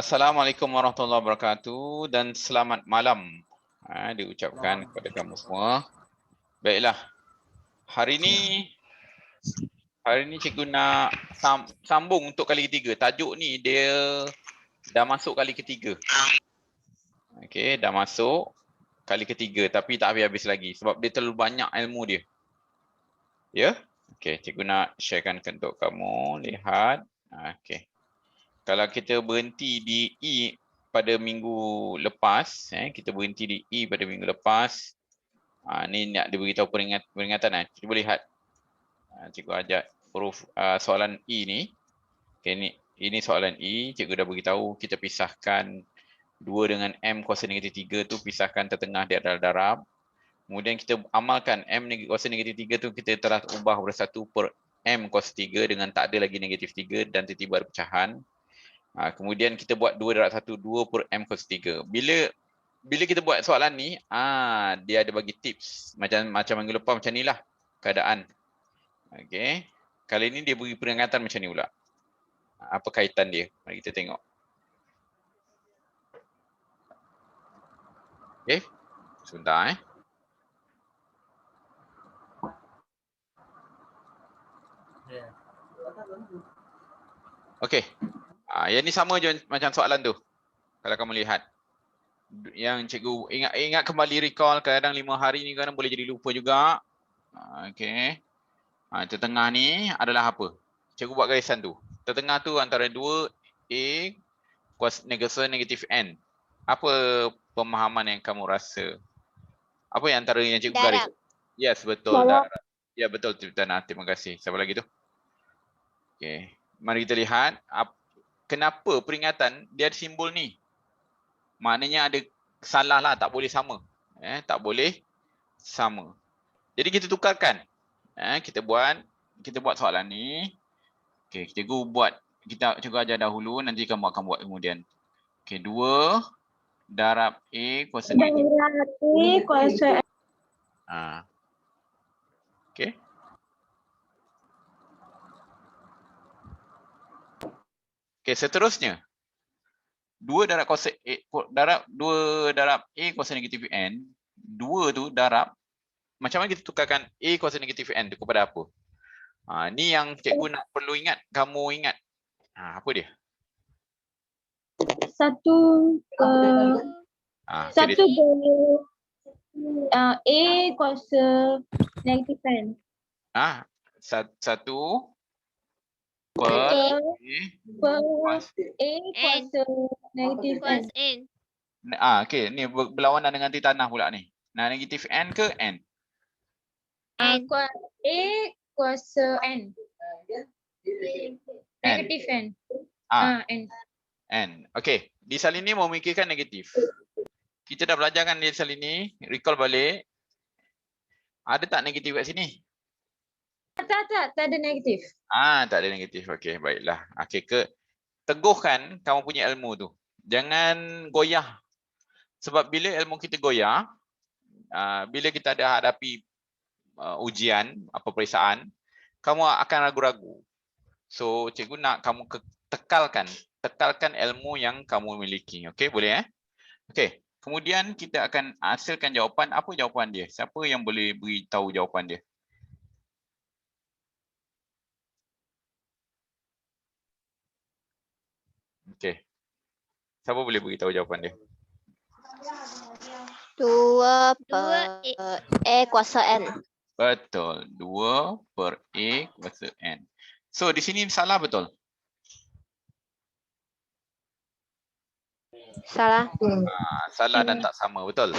Assalamualaikum warahmatullahi wabarakatuh dan selamat malam diucapkan kepada kamu semua. Baiklah, hari ini cikgu nak sambung untuk kali ketiga. Tajuk ni dia dah masuk kali ketiga. Okey, dah masuk kali ketiga tapi tak habis-habis lagi sebab dia terlalu banyak ilmu dia. Ya? Okey, cikgu nak sharekan untuk kamu lihat. Okey. Kalau kita berhenti di E pada minggu lepas, kita berhenti di E pada minggu lepas. Ni nak dia beritahu peringatan. Kita boleh lihat. Cikgu ajak huruf soalan E ni. Okay, ini soalan E. Cikgu dah beritahu kita pisahkan 2 dengan M kuasa negatif 3 tu pisahkan tertengah dia adalah darab. Kemudian kita amalkan M kuasa negatif 3 tu kita telah ubah bersatu per M kuasa 3 dengan tak ada lagi negatif 3 dan tiba-tiba ada pecahan. Kemudian kita buat 2 darab 1, 2 per M kuasa 3. Bila kita buat soalan ni, dia ada bagi tips. Macam minggu lepas macam ni lah keadaan. Okay. Kali ni dia beri peringatan macam ni pula. Apa kaitan dia? Mari kita tengok. Okay. Sebentar Okay. Yang ni sama je macam soalan tu. Kalau kamu lihat. Yang cikgu ingat kembali recall kadang 5 hari ni kadang boleh jadi lupa juga. Okay. Tertengah ni adalah apa? Cikgu buat garisan tu. Tertengah tu antara 2A kuasa negatif N. Apa pemahaman yang kamu rasa? Apa yang antara yang cikgu garis? Yes, betul. Darab. Ya, betul. Terima kasih. Siapa lagi tu? Okay. Mari kita lihat. Kenapa peringatan dia ada simbol ni? Maknanya ada salah lah. Tak boleh sama. Tak boleh sama. Jadi kita tukarkan. Kita buat soalan ni. Okey, cikgu buat. Cikgu ajar dahulu, nanti kamu akan buat kemudian. Okey, 2 darab A kuasa negatif. Darab A kuasa N. Okey. Okey, seterusnya. 2 darab kuasa A, 2 darab A kuasa negatif N. 2 tu darab. Macam mana kita tukarkan A kuasa negatif N tu kepada apa? Ni yang cikgu nak perlu ingat, kamu ingat. Apa dia? 1 per A kuasa negatif N. 1 per A kuasa negatif N. Okey, ni berlawanan dengan tanah pula ni. Negatif N ke N? A kuasa N. Negatif N. N. N. Okey, di salin ni memikirkan negatif. Kita dah belajar kan di salin ni, recall balik. Ada tak negatif kat sini? Tak ada negatif. Tak ada negatif. Okey, baiklah. Okey, teguhkan kamu punya ilmu tu. Jangan goyah. Sebab bila ilmu kita goyah, bila kita ada hadapi ujian, peperiksaan, kamu akan ragu-ragu. So, cikgu nak kamu tekalkan ilmu yang kamu miliki. Okey, boleh Okey, kemudian kita akan hasilkan jawapan. Apa jawapan dia? Siapa yang boleh beritahu jawapan dia? Okey. Siapa boleh beritahu jawapan dia? 2 per A kuasa N. Betul. 2 per A kuasa N. So, di sini salah betul? Salah. Salah dan tak sama, betul?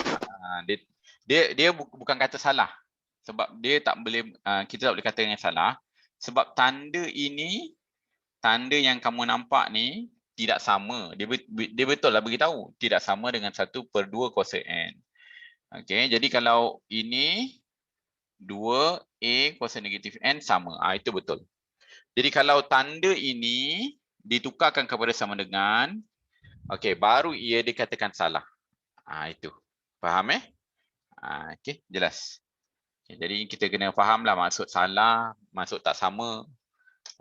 Dia bukan kata salah. Sebab dia tak boleh, kita tak boleh kata yang salah. Sebab tanda ini, tanda yang kamu nampak ni tidak sama. Dia betul lah beritahu. Tidak sama dengan 1 per 2 kuasa N. Okey, jadi kalau ini 2A kuasa negatif N sama. Itu betul. Jadi kalau tanda ini ditukarkan kepada sama dengan, okey, baru ia dikatakan salah. Itu. Faham okey, jelas. Okay, jadi kita kena fahamlah maksud salah, maksud tak sama.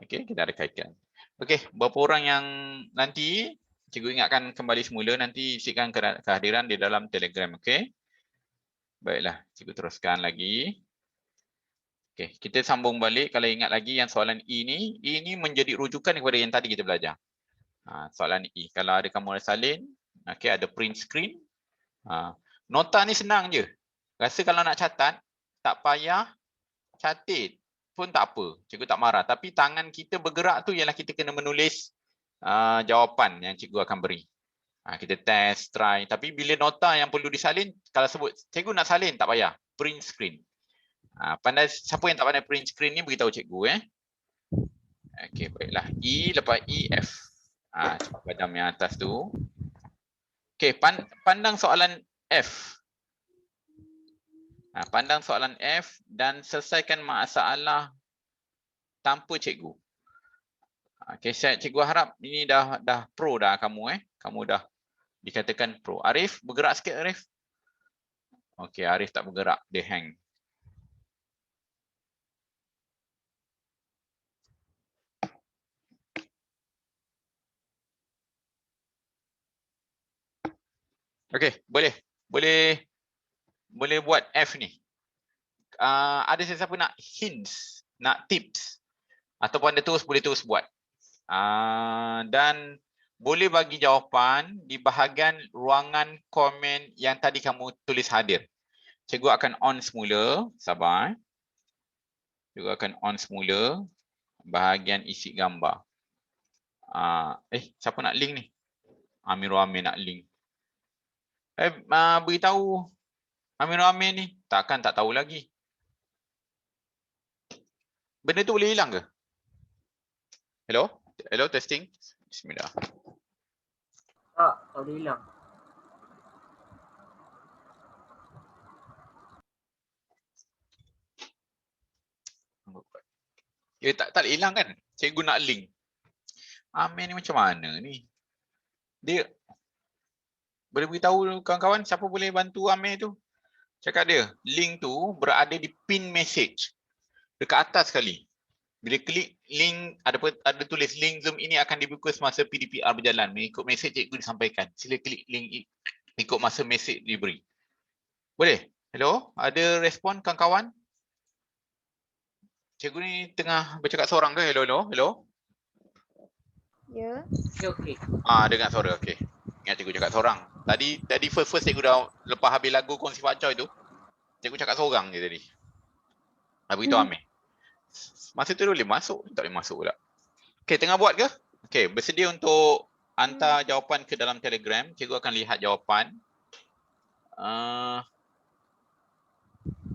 Okey, kita ada kaitkan. Okey, berapa orang yang nanti Cikgu ingatkan kembali semula, nanti isikan kehadiran di dalam Telegram, okey? Baiklah, cikgu teruskan lagi. Okey, kita sambung balik. Kalau ingat lagi yang soalan E ni menjadi rujukan kepada yang tadi kita belajar. Soalan E, kalau ada kamu salin, okey, ada print screen. Nota ni senang je. Rasa kalau nak catat, tak payah catat pun tak apa. Cikgu tak marah. Tapi tangan kita bergerak tu ialah kita kena menulis jawapan yang cikgu akan beri. Kita test, try. Tapi bila nota yang perlu disalin, kalau sebut cikgu nak salin, tak payah. Print screen. Pandai, siapa yang tak pandai print screen ni beritahu cikgu. Okey, baiklah. E lepas E, F. Padam yang atas tu. Okey, pandang soalan F. Pandang soalan F dan selesaikan masalah tanpa cikgu. Okey, cikgu harap ini dah pro dah kamu. Kamu dah dikatakan pro. Arif, bergerak sikit Arif. Okey, Arif tak bergerak, dia hang. Okey, boleh buat F ni. Ada sesiapa nak hints, nak tips ataupun anda boleh terus buat. Dan boleh bagi jawapan di bahagian ruangan komen yang tadi kamu tulis hadir. Cikgu akan on semula, sabar. Cikgu akan on semula bahagian isi gambar. Siapa nak link ni? Amirul Amir nak link. Beritahu Amirul Amir ni, takkan tak tahu lagi. Benda tu boleh hilang ke? Hello? Hello, testing. Bismillah. Tak boleh hilang. Tak hilang kan? Cikgu nak link. Amir ni macam mana ni? Dia boleh beritahu kawan-kawan siapa boleh bantu Amir tu? Cakap dia, link tu berada di pin message. Dekat atas sekali. Bila klik link, ada tulis link Zoom ini akan dibuka semasa PDPR berjalan. Mengikut mesej cikgu disampaikan. Sila klik link ikut masa mesej diberi. Boleh? Hello? Ada respon kawan-kawan? Cikgu ni tengah bercakap seorang ke? Hello? Ya. Okey. Dengar suara. Okey. Ingat cikgu cakap seorang. Tadi first cikgu dah lepas habis lagu kongsi Pak Choi tu. Cikgu cakap seorang je tadi. Beritahu Amir. Masa tu boleh masuk, tak boleh masuk pula. Okey, tengah buat ke? Okey, bersedia untuk hantar jawapan ke dalam Telegram. Cikgu akan lihat jawapan.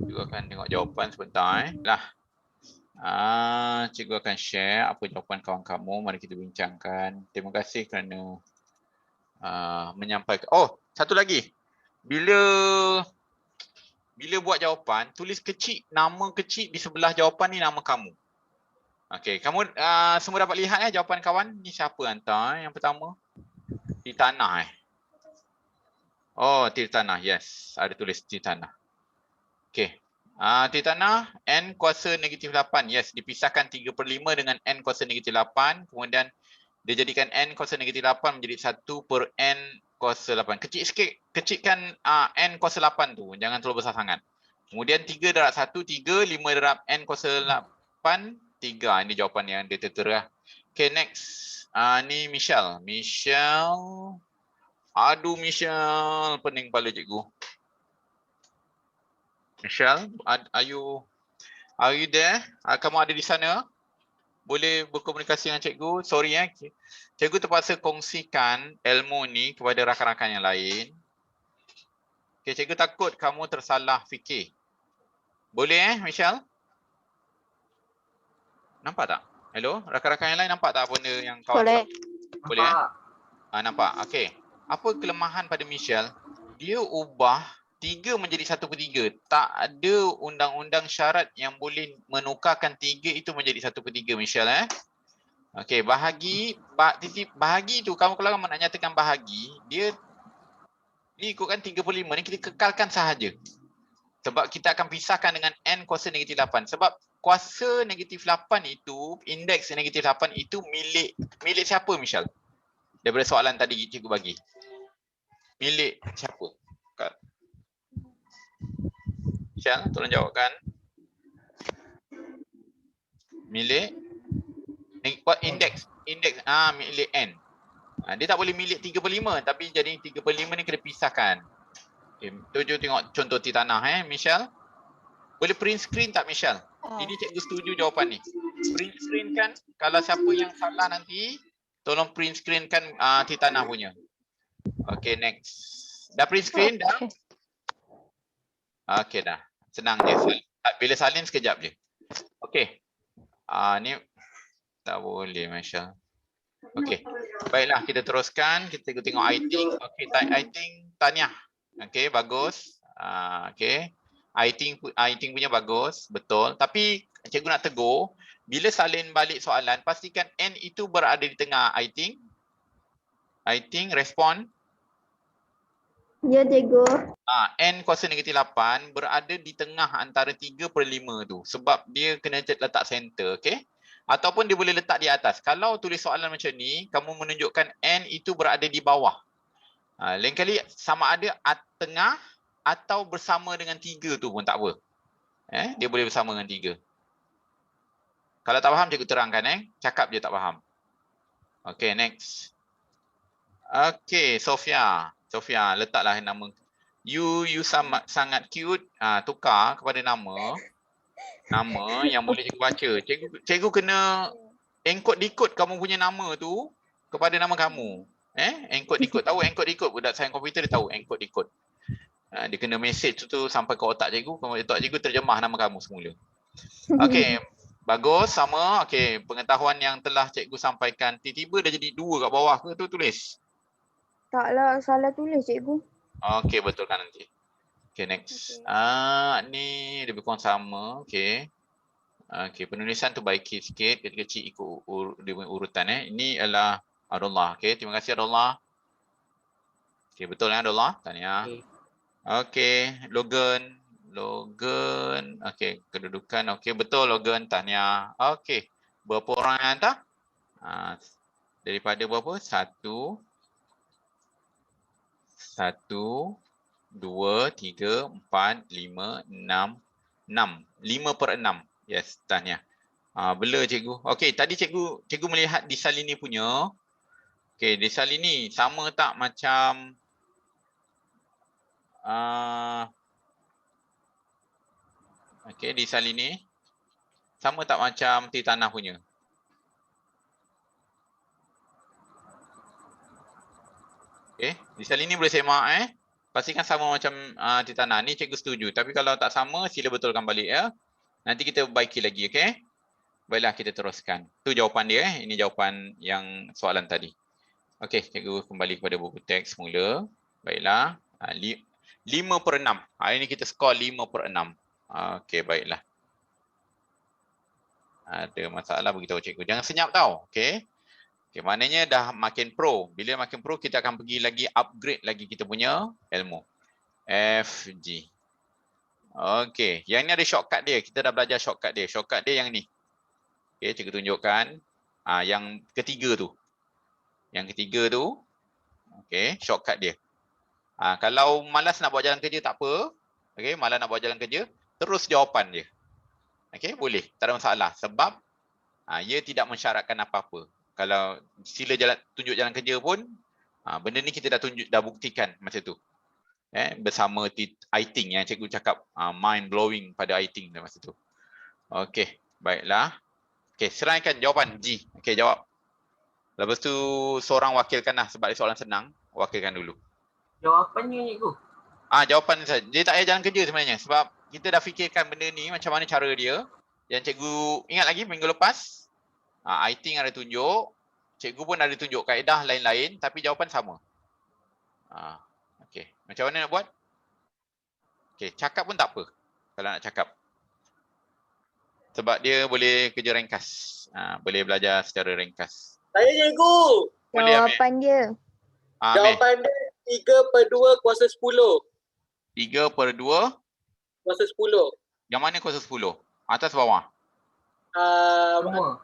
Cikgu akan tengok jawapan sebentar. Cikgu akan share apa jawapan kawan kamu. Mari kita bincangkan. Terima kasih kerana menyampaikan. Oh, satu lagi. Bila buat jawapan, tulis kecil, nama kecil di sebelah jawapan ni nama kamu. Okey, kamu semua dapat lihat jawapan kawan? Ni siapa hantar yang pertama? Tirtanah Oh, Tirtanah. Yes, ada tulis Tirtanah. Okey. Tirtanah, N kuasa negatif 8. Yes, dipisahkan 3/5 dengan N kuasa negatif 8. Kemudian dia jadikan N kuasa negatif 8 menjadi 1/N kuasa 8. Kecil sikit, kecilkan N kuasa 8 tu. Jangan terlalu besar sangat. Kemudian 3 darab 1, 3. 5 darab N kuasa 8, 3. Ini jawapan yang dia tertera. Okay, next. Ni Michelle. Aduh, Michelle. Pening kepala cikgu. Michelle, are you there? Kamu ada di sana? Boleh berkomunikasi dengan cikgu? Sorry cikgu terpaksa kongsikan ilmu ni kepada rakan-rakan yang lain. Okay, cikgu takut kamu tersalah fikir. Boleh Michelle? Nampak tak? Hello, rakan-rakan yang lain nampak tak benda yang kawan? Boleh. Boleh nampak. Okey. Apa kelemahan pada Michelle? Dia ubah 3 menjadi 1/3. Tak ada undang-undang syarat yang boleh menukarkan 3 itu menjadi 1/3 Michelle Okey, bahagi tu kamu kalau kamu nak nyatakan bahagi, dia ni ikutkan 3/5 ni kita kekalkan sahaja. Sebab kita akan pisahkan dengan N kuasa negatif 8. Sebab kuasa negatif 8 itu, indeks negatif 8 itu milik siapa Michelle? Daripada soalan tadi cikgu bagi. Milik siapa? Syal, tolong jawabkan. Milik indeks milik N. Dia tak boleh milik 3/5 tapi jadi 3/5 ni kena pisahkan. Okay, tuju tengok contoh di tanah Michelle. Boleh print screen tak Michelle? Ini cikgu setuju jawapan ni. Print screen kan, kalau siapa yang salah nanti tolong print screen kan di tanah punya. Okay, next. Dah print screen dah? Okay dah. Senang je. Bila salin sekejap je. Okay. Ni tak boleh Michelle. Okay. Baiklah, kita teruskan. Kita tengok I think. Okay, I think Tanya. Okay, bagus. Okay. I think punya bagus. Betul. Tapi cikgu nak tegur. Bila salin balik soalan, pastikan N itu berada di tengah. I think. Respon. Ya, cikgu. N kuasa negatif 8 berada di tengah antara 3/5 tu. Sebab dia kena letak center. Okay. Ataupun dia boleh letak di atas. Kalau tulis soalan macam ni, kamu menunjukkan N itu berada di bawah. Lain kali sama ada tengah atau bersama dengan 3 tu pun tak apa. Dia boleh bersama dengan 3. Kalau tak faham, cikgu terangkan. Cakap je tak faham. Okay, next. Okay, Sofia. Sofia, letaklah nama. You sangat cute. Tukar kepada nama. Nama yang boleh cikgu baca. Cikgu kena encode-decode kamu punya nama tu kepada nama kamu. Encode-decode. Tahu encode-decode? Budak sains komputer dia tahu encode-decode. Dia kena message tu sampai ke otak cikgu. Otak cikgu terjemah nama kamu semula. Okey. Bagus, sama. Okey, pengetahuan yang telah cikgu sampaikan. Tiba-tiba dah jadi 2 kat bawah ke tu tulis? Taklah, salah tulis, cikgu. Okey, betulkan nanti. Okay, next. Ni lebih kurang sama. Okay. Okay, penulisan tu baiki sikit. Kecil-kecil ikut dia punya urutan. Ini adalah Adullah. Okay, terima kasih Adullah. Okay, betul Adullah? Tanya. Okay, Logan. Okay, kedudukan. Okay, betul Logan. Tanya. Okay, berapa orang yang hantar? Daripada berapa? 1, 2, 3, 4, 5, 6. 5/6. Yes, tanya. Bela cikgu. Okey, tadi cikgu melihat di salini punya. Okey, di salini sama tak macam okey, di salini sama tak macam di tanah punya? Okey, di salini boleh semak pastikan sama macam di tanah. Ni cikgu setuju. Tapi kalau tak sama, sila betulkan balik ya. Nanti kita baiki lagi, okey? Baiklah, kita teruskan. Itu jawapan dia. Ini jawapan yang soalan tadi. Okey, cikgu kembali kepada buku teks semula. Baiklah. 5/6. Hari ini kita skor 5/6. Okey, baiklah. Ada masalah beritahu cikgu. Jangan senyap tau. Okey. Okay, maknanya dah makin pro. Bila makin pro, kita akan pergi lagi upgrade lagi kita punya ilmu. FG. Okey, yang ni ada shortcut dia. Kita dah belajar shortcut dia. Shortcut dia yang ni. Okey, cikgu tunjukkan. Yang ketiga tu. Yang ketiga tu. Okey, shortcut dia. Kalau malas nak buat jalan kerja tak apa. Okey, malas nak buat jalan kerja, terus jawapan dia. Okey, boleh. Tak ada masalah. Sebab ia tidak mensyaratkan apa-apa. Kalau sila tunjuk jalan kerja pun, benda ni kita dah buktikan masa tu. Bersama I-Think yang cikgu cakap mind blowing pada I-Think masa tu. Okey, baiklah. Okey, serahkan jawapan G. Okey, jawab. Lepas tu seorang wakilkanlah sebab dia soalan senang. Wakilkan dulu. Jawapannya cikgu. Jawapan saja. Dia tak payah jalan kerja sebenarnya sebab kita dah fikirkan benda ni macam mana cara dia. Yang cikgu ingat lagi minggu lepas. I-Think ada tunjuk, cikgu pun ada tunjuk kaedah lain-lain tapi jawapan sama. Okey, macam mana nak buat? Okey, cakap pun tak apa kalau nak cakap. Sebab dia boleh kerja ringkas. Boleh belajar secara ringkas. Saya cikgu. Boleh, Jawapan dia. Jawapan dia 3/2 kuasa 10. 3/2 kuasa 10. Yang mana kuasa 10? Atas bawah? Semua.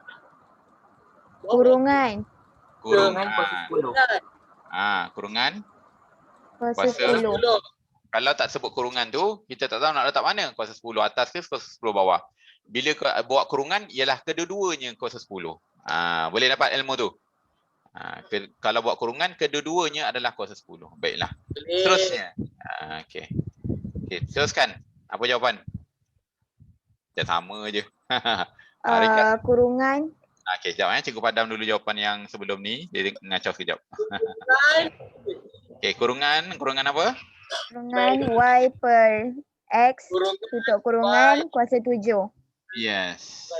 Kurungan. Kurungan kuasa 10. Kurungan Kuasa Kuasa 10. kalau tak sebut kurungan tu, kita tak tahu nak letak mana, kuasa 10 atas ke kuasa 10 bawah. Bila buat kurungan, ialah kedua-duanya kuasa 10. Boleh dapat ilmu tu. Kalau buat kurungan, kedua-duanya adalah kuasa 10. Baiklah. Seterusnya. Okey. Teruskan. Apa jawapan? Dah sama je. Ringkas. Kurungan Okey, sekejap Cikgu padam dulu jawapan yang sebelum ni. Dia ngacau sekejap. Okey, kurungan apa? kurungan Y per X tutup kurungan kuasa 7. Yes.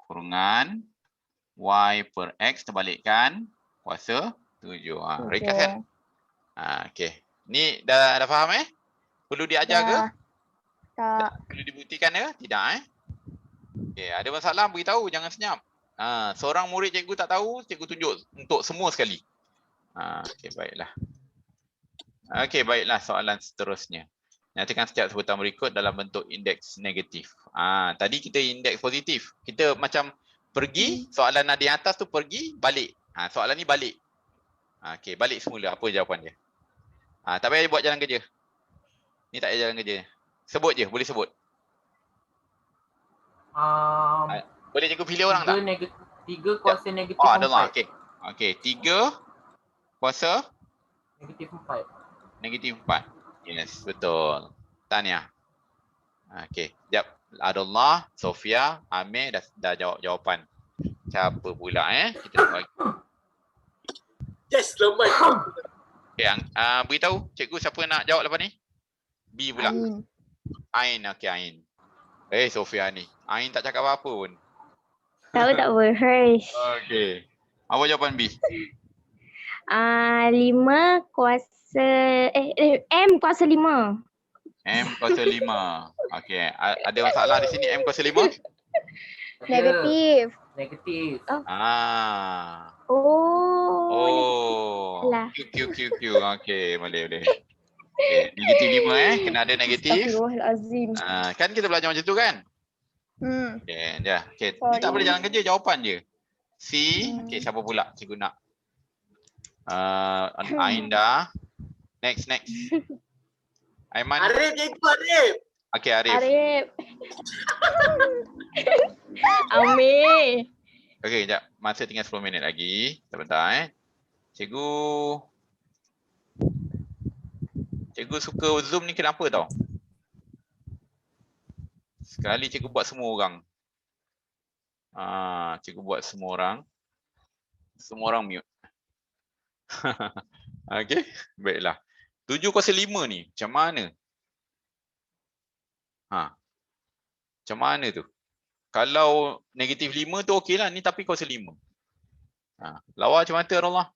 Kurungan Y per X terbalikkan kuasa 7. Ringkas kan? Okey. Ni dah faham Perlu diajar ke? Tak. Perlu dibuktikan ke? Tidak Okey, ada masalah beritahu, jangan senyap. Seorang murid cikgu tak tahu, cikgu tunjuk untuk semua sekali. Okey, baiklah. Okey, baiklah soalan seterusnya. Nyatakan setiap sebutan berikut dalam bentuk indeks negatif. Tadi kita indeks positif. Kita macam pergi, soalan ada yang atas tu pergi, balik. Soalan ni balik. Okey, balik semula. Apa jawapan dia? Tak payah buat jalan kerja. Ni tak payah jalan kerja. Sebut je, boleh sebut. Boleh cikgu pilih orang tak? 3 kuasa negatif 4. Adalah, okey. Okey, 3 kuasa negatif 4. Yes, betul. Tahniah. Okey, sekejap. Adullah, Sofia, Amir dah jawab jawapan. Siapa pula Kita nak bagi. Yes, selamat. Okey, beritahu cikgu siapa nak jawab lepas ni? B pula. Ain, okey Ain. Sofia ni. Ain tak cakap apa-apa pun. Tak apa. Hers. Okey. Apa jawapan B? 5 kuasa M kuasa 5. M kuasa 5. Okey. Ada masalah di sini M kuasa 5? Negatif. Q. Okey, boleh. Okay. Negatif 5 kena ada negatif. Astagfirullahalazim. Kan kita belajar macam tu kan? Okey, dah. Okey, ni tak boleh jalan kerja, jawapan je. C. Okey, siapa pula cikgu nak? Ain dah. Next. Aiman. Arif, cikgu Arif. Okey, Arif. Amir. Okey, sekejap. Masa tinggal 10 minit lagi. Sebentar Cikgu suka Zoom ni kenapa tau? Sekali cikgu buat semua orang. Cikgu buat semua orang. Semua orang mute. Okey, baiklah. 7 kuasa 5 ni macam mana? Macam mana tu? Kalau negatif 5 tu okey lah. Ni tapi kuasa 5. Lawa macam mata Allah.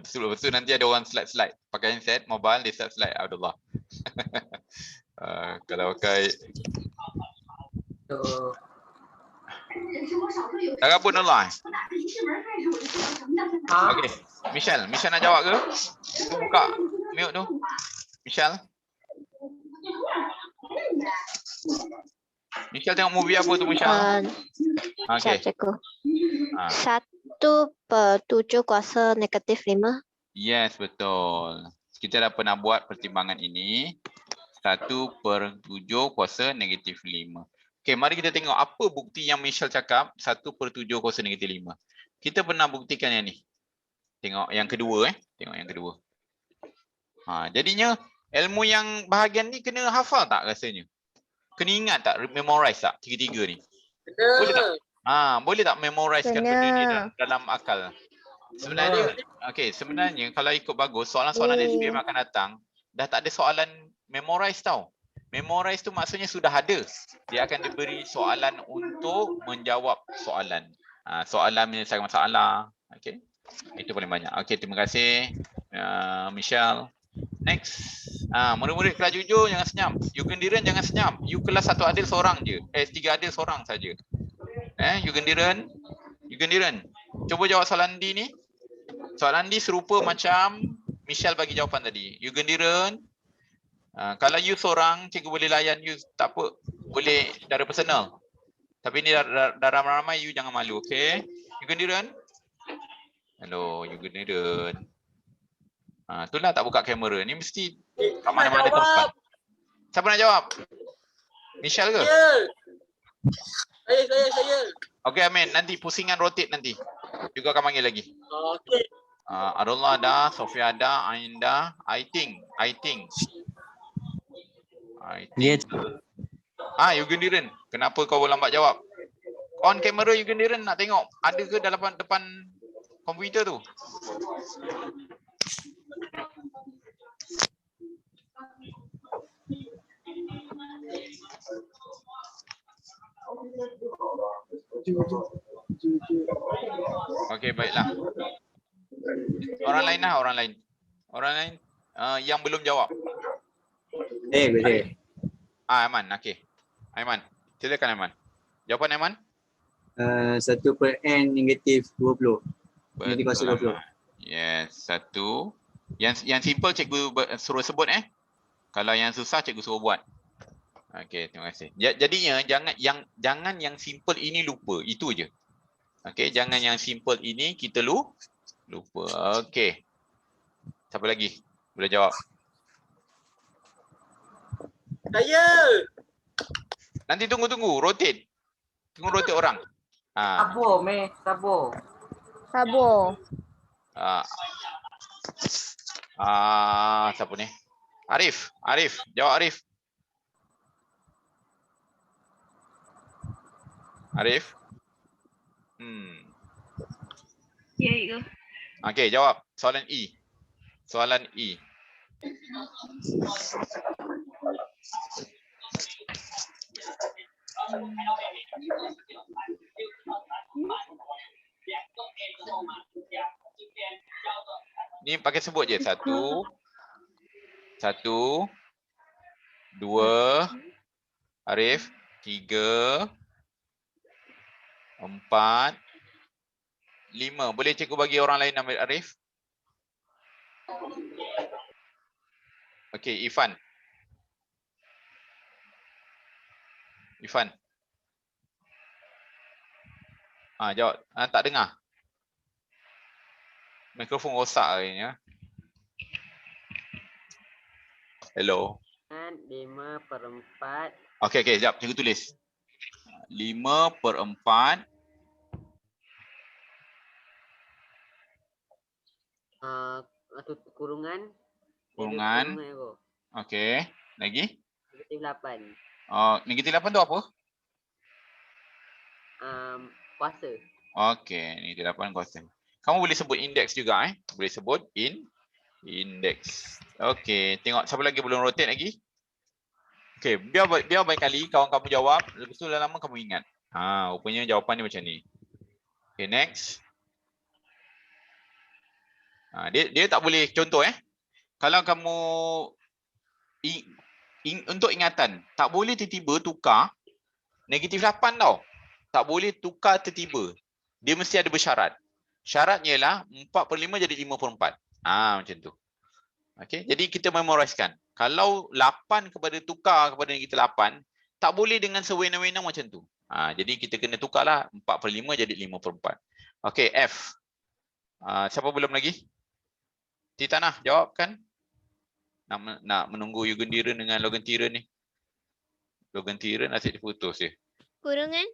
Betul nanti ada orang slide pakai handset mobile dia slide Abdullah. Kalau pakai tak apa pun Allah. Okey, Michelle nak jawab ke? Tu buka mute tu. Michelle tengok movie apa tu Michelle? Okey. 1/7 kuasa negatif 5. Yes, betul. Kita dah pernah buat pertimbangan ini. 1/7 kuasa negatif 5. Okey, mari kita tengok apa bukti yang Michelle cakap 1/7 kuasa negatif 5. Kita pernah buktikan yang ni. Tengok yang kedua Tengok yang kedua. Jadinya ilmu yang bahagian ni kena hafal tak rasanya? Kena ingat tak? Memorize tak? Tiga-tiga ni? Boleh tak? Boleh tak memorizekan benda ni dalam akal? Sebenarnya kalau ikut bagus, soalan-soalan dari SPM akan datang, dah tak ada soalan memorize tau. Memorize tu maksudnya sudah ada. Dia akan diberi soalan untuk menjawab soalan. Soalan menyelesaikan masalah. Okey. Itu paling banyak. Okey, terima kasih Michelle. Next. Murid-murid kelas jujur jangan senyap. You gendiran jangan senyap. You kelas 1 adil seorang je. 3 adil seorang saja. You gendiran. Cuba jawab soalan D ni. Soalan D serupa macam Michelle bagi jawapan tadi. You gendiran. Kalau you seorang, cikgu boleh layan you, tak apa. Boleh secara personal. Tapi ni dah ramai-ramai, you jangan malu, okey? Yugendiren? Hello, Yugendiren. Itulah tak buka kamera. Ni mesti kat mana-mana tempat. Siapa nak jawab? Michelle ke? Saya. Okey, Amin. Nanti pusingan rotate nanti. Juga akan panggil lagi. Okey. Arullah ada, Sofia ada, Ain dah. I think. Yugendiren. Kenapa kau lambat jawab? On kamera Yugendiren, nak tengok ada ke dalam depan komputer tu? Okey, baiklah. Orang lain yang belum jawab. Boleh. Aiman, okey. Aiman, silakan Aiman. Jawapan Aiman? 1 per n negatif 20. Negatif kuasa 20. Yes, 1. Yang simple cikgu suruh sebut Kalau yang susah cikgu suruh buat. Okey, terima kasih. Jadinya jangan yang simple ini lupa, itu je. Okey, jangan yang simple ini kita lupa. Okey. Siapa lagi? Boleh jawab. Saya. Nanti tunggu, rotate. Tunggu rotate orang. Sabo. Siapa ni? Arif, jawab Arif. Arif? Ya, itu. Okey, jawab. Soalan E. Ni pakai sebut je. 1, 2, Arif, 3, 4, 5. Boleh cikgu bagi orang lain ambil Arif? Okey, Ifan. Jawab. Tak dengar. Mikrofon rosak hari ni. Hello. 5/4. Okey, sekejap. Cikgu tulis. 5/4. Kurungan. Okey. Lagi? Negatif 8. Negatif 8 tu apa? Kuasa. Okey, negatif 8 kuasa. Kamu boleh sebut indeks juga Boleh sebut indeks. Okey, tengok siapa lagi belum rotate lagi? Okey, biar baik kali kawan kamu jawab, lepas tu lama kamu ingat. Rupanya jawapan dia macam ni. Okey, next. Dia tak boleh contoh Kalau kamu untuk ingatan, tak boleh tiba-tiba tukar negatif 8 tau. Tak boleh tukar tiba-tiba. Dia mesti ada bersyarat. Syaratnya ialah 4/5 jadi 5/4. Macam tu. Okey, jadi kita memorisekan. Kalau 8 tukar kepada negatif 8, tak boleh dengan sewenang-wenang macam tu. Jadi kita kena tukarlah 4/5 jadi 5/4. Okey, F. Siapa belum lagi? Titanah, jawab kan? Nak menunggu Yugendiren dengan Logentiren ni. Logentiren asyik diputus je. Kurungan.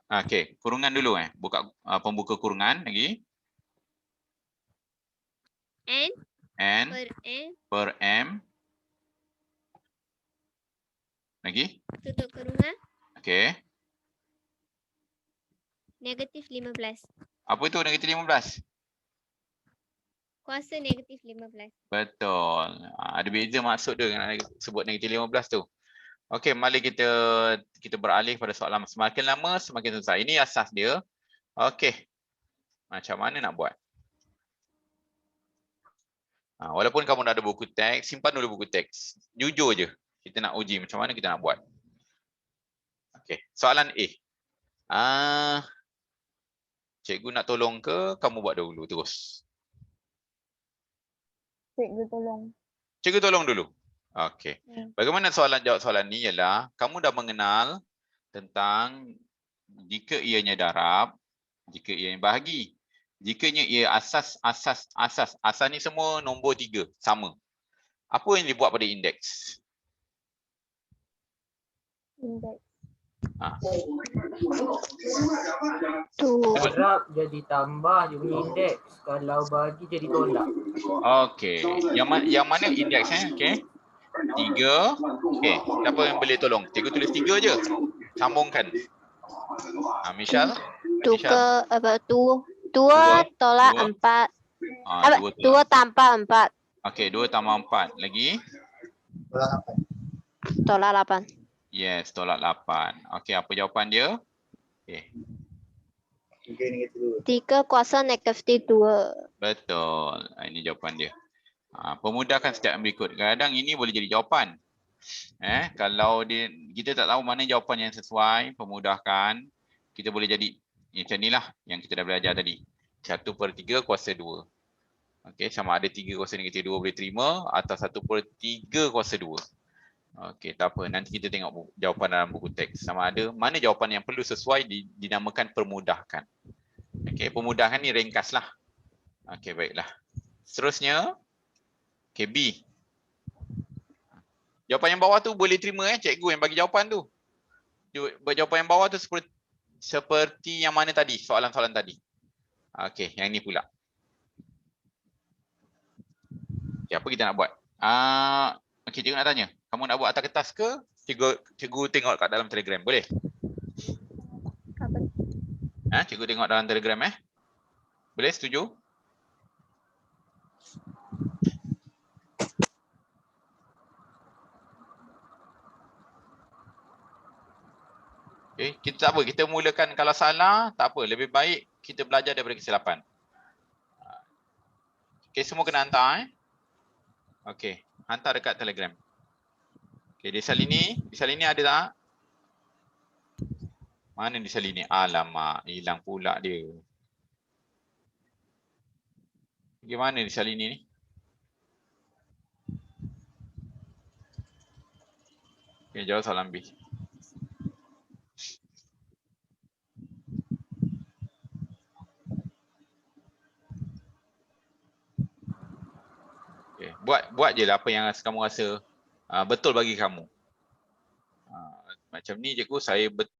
Okey, kurungan dulu Buka pembuka kurungan lagi. N per M. Lagi? Tutup kurungan. Okey. Negatif 15. Apa itu negatif 15? Kuasa negatif 15. Betul. Ada beza maksud dia dengan sebut negatif 15 tu. Okey, mari kita beralih pada soalan semakin lama semakin susah. Ini asas dia. Okey. Macam mana nak buat? Walaupun kamu dah ada buku teks, simpan dulu buku teks. Jujur je. Kita nak uji macam mana kita nak buat. Okey, soalan A. Cikgu nak tolong ke kamu buat dulu terus? Cikgu tolong dulu. Okey. Bagaimana jawab soalan ni ialah kamu dah mengenal tentang Jika ianya darab, jika ianya bahagi. Jikanya ia asas ni semua nombor 3 sama. Apa yang dibuat pada indeks? Indeks. Darab jadi tambah je punya indeks. Kalau bagi jadi tolak. Okey. Yang mana indeksnya? Okey. 3. Okey. Siapa yang boleh tolong? Cikgu tulis 3 je. Sambungkan. Michelle? Tukar apa dua tolak Dua. 4. Apa? 2 tambah 4 Okey, 2 tambah 4. Lagi? tolak 8. Yes, tolak 8. Okey, apa jawapan dia? Okey. 3 kuasa negatif 2. Betul. Ini jawapan dia. Pemudahkan step yang berikut. Kadang-kadang ini boleh jadi jawapan. Kalau kita tak tahu mana jawapan yang sesuai, pemudahkan, kita boleh jadi macam inilah yang kita dah belajar tadi. 1/3 kuasa 2. Okey, sama ada 3 kuasa negatif 2 boleh terima atau 1/3 kuasa 2. Okey, tak apa. Nanti kita tengok jawapan dalam buku teks. Sama ada mana jawapan yang perlu sesuai dinamakan permudahkan. Okey, pemudahkan ni ringkaslah. Okey, baiklah. Seterusnya, okey, B. Jawapan yang bawah tu boleh terima cikgu yang bagi jawapan tu. Jawapan yang bawah tu seperti yang mana tadi, soalan-soalan tadi. Okey, yang ni pula. Okay, apa kita nak buat? Okey, cikgu nak tanya. Kamu nak buat atas kertas ke? Cikgu tengok kat dalam Telegram. Boleh? Apa? Cikgu tengok dalam Telegram Boleh? Setuju? Okay, kita tak apa. Kita mulakan kalau salah, tak apa. Lebih baik kita belajar daripada kesilapan. Okay, semua kena hantar Okay, hantar dekat Telegram. Okay, di salini ada tak? Mana di salini? Alamak, hilang pula dia. Bagaimana di salini ni? Okay, jawab soalan B. Okay, buat je lah apa yang kamu rasa betul bagi kamu. Macam ni cikgu, saya